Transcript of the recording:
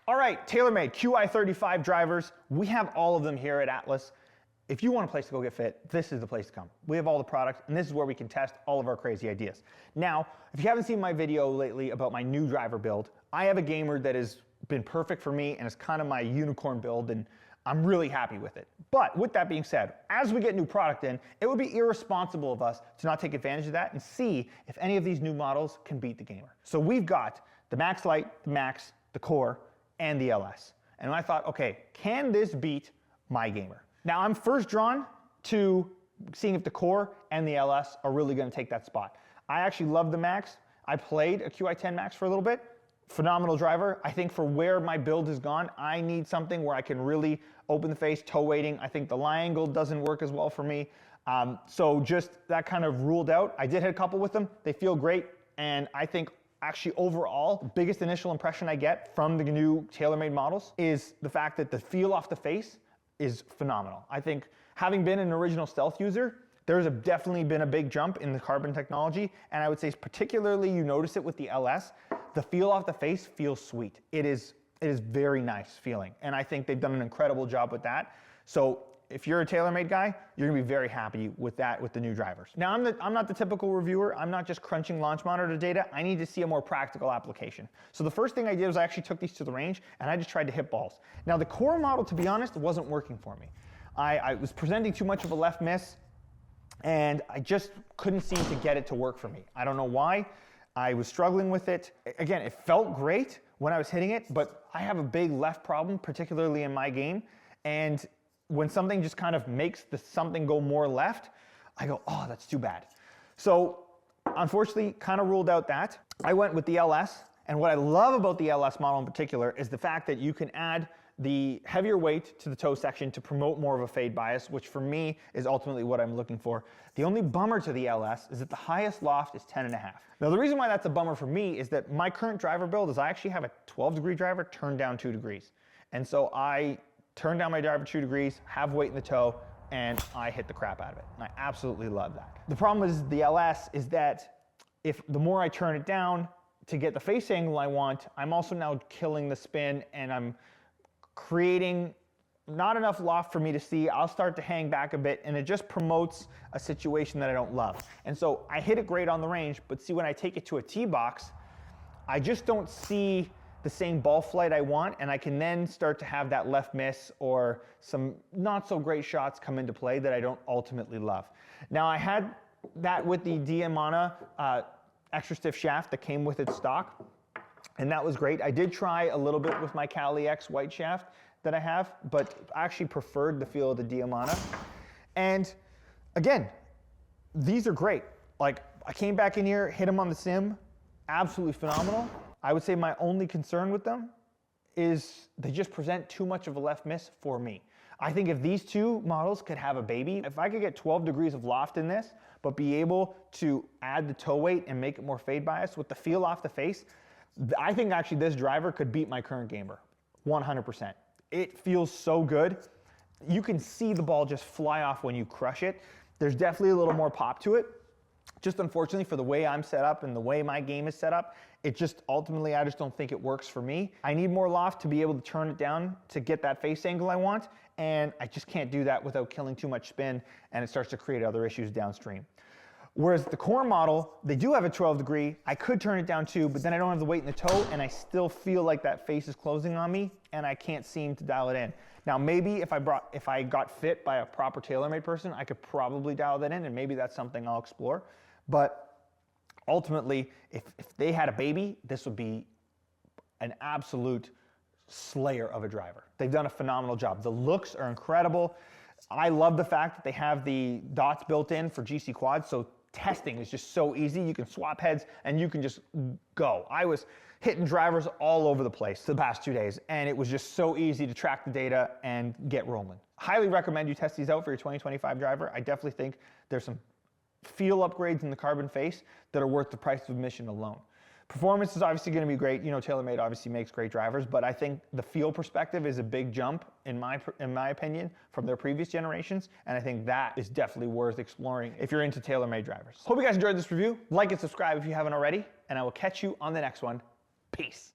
All right, TaylorMade Qi35 drivers. We have all of them here at Atlas. If you want a place to go get fit, this is the place to come. We have all the products, and this is where we can test all of our crazy ideas. Now, if you haven't seen my video lately about my new driver build, I have a gamer that has been perfect for me, and it's kind of my unicorn build, and I'm really happy with it. But with that being said, as we get new product in, it would be irresponsible of us to not take advantage of that and see if any of these new models can beat the gamer. So we've got the Max Lite, the Max, the Core, and the LS. And I thought, okay, can this beat my gamer? Now I'm first drawn to seeing if the Core and the LS are really gonna take that spot. I actually love the Max. I played a Qi10 Max for a little bit. Phenomenal driver. I think for where my build has gone, I need something where I can really open the face, toe weighting. I think the lie angle doesn't work as well for me. So just that kind of ruled out. I did hit a couple with them. They feel great. And I think actually overall, the biggest initial impression I get from the new TaylorMade models is the fact that the feel off the face is phenomenal. I think having been an original stealth user, there's definitely been a big jump in the carbon technology, and I would say particularly you notice it with the LS. The feel off the face feels sweet. It is very nice feeling, and I think they've done an incredible job with that. So if you're a TaylorMade guy, you're gonna be very happy with that with the new drivers. Now I'm not the typical reviewer. I'm not just crunching launch monitor data. I need to see a more practical application. So the first thing I did was I actually took these to the range and I just tried to hit balls. Now the Core model, to be honest, wasn't working for me. I was presenting too much of a left miss, and I just couldn't seem to get it to work for me. I don't know why. I was struggling with it. Again, it felt great when I was hitting it, but I have a big left problem, particularly in my game. And when something just kind of makes the something go more left, I go, oh, that's too bad. So unfortunately, kind of ruled out that. I went with the LS, and what I love about the LS model in particular is the fact that you can add the heavier weight to the toe section to promote more of a fade bias, which for me is ultimately what I'm looking for. The only bummer to the LS is that the highest loft is 10.5. Now the reason why that's a bummer for me is that my current driver build is I actually have a 12-degree driver turned down 2 degrees. And so I turn down my driver 2 degrees, have weight in the toe, and I hit the crap out of it. And I absolutely love that. The problem is the LS is that if the more I turn it down to get the face angle I want, I'm also now killing the spin, and I'm creating not enough loft for me to see. I'll start to hang back a bit, and it just promotes a situation that I don't love. And so I hit it great on the range, but see, when I take it to a tee box, I just don't see the same ball flight I want, and I can then start to have that left miss or some not so great shots come into play that I don't ultimately love. Now I had that with the Diamana extra stiff shaft that came with its stock, and that was great. I did try a little bit with my Cali X white shaft that I have, but I actually preferred the feel of the Diamana. And again, these are great. Like, I came back in here, hit them on the sim, absolutely phenomenal. I would say my only concern with them is they just present too much of a left miss for me. I think if these two models could have a baby, if I could get 12 degrees of loft in this, but be able to add the toe weight and make it more fade bias with the feel off the face, I think actually this driver could beat my current gamer, 100%. It feels so good. You can see the ball just fly off when you crush it. There's definitely a little more pop to it. Just unfortunately for the way I'm set up and the way my game is set up, it just ultimately, I just don't think it works for me. I need more loft to be able to turn it down to get that face angle I want, and I just can't do that without killing too much spin, and it starts to create other issues downstream. Whereas the Core model, they do have a 12 degree. I could turn it down too, but then I don't have the weight in the toe, and I still feel like that face is closing on me, and I can't seem to dial it in. Now maybe if I got fit by a proper TaylorMade person, I could probably dial that in, and maybe that's something I'll explore. But ultimately, if they had a baby, this would be an absolute slayer of a driver. They've done a phenomenal job. The looks are incredible. I love the fact that they have the dots built in for GC quads, so testing is just so easy. You can swap heads and you can just go. I was hitting drivers all over the place the past 2 days, and it was just so easy to track the data and get rolling. Highly recommend you test these out for your 2025 driver. I definitely think there's some feel upgrades in the carbon face that are worth the price of admission alone. Performance is obviously going to be great. You know, TaylorMade obviously makes great drivers, but I think the feel perspective is a big jump, in my opinion, from their previous generations, and I think that is definitely worth exploring if you're into TaylorMade drivers. Hope you guys enjoyed this review. Like and subscribe if you haven't already, and I will catch you on the next one. Peace.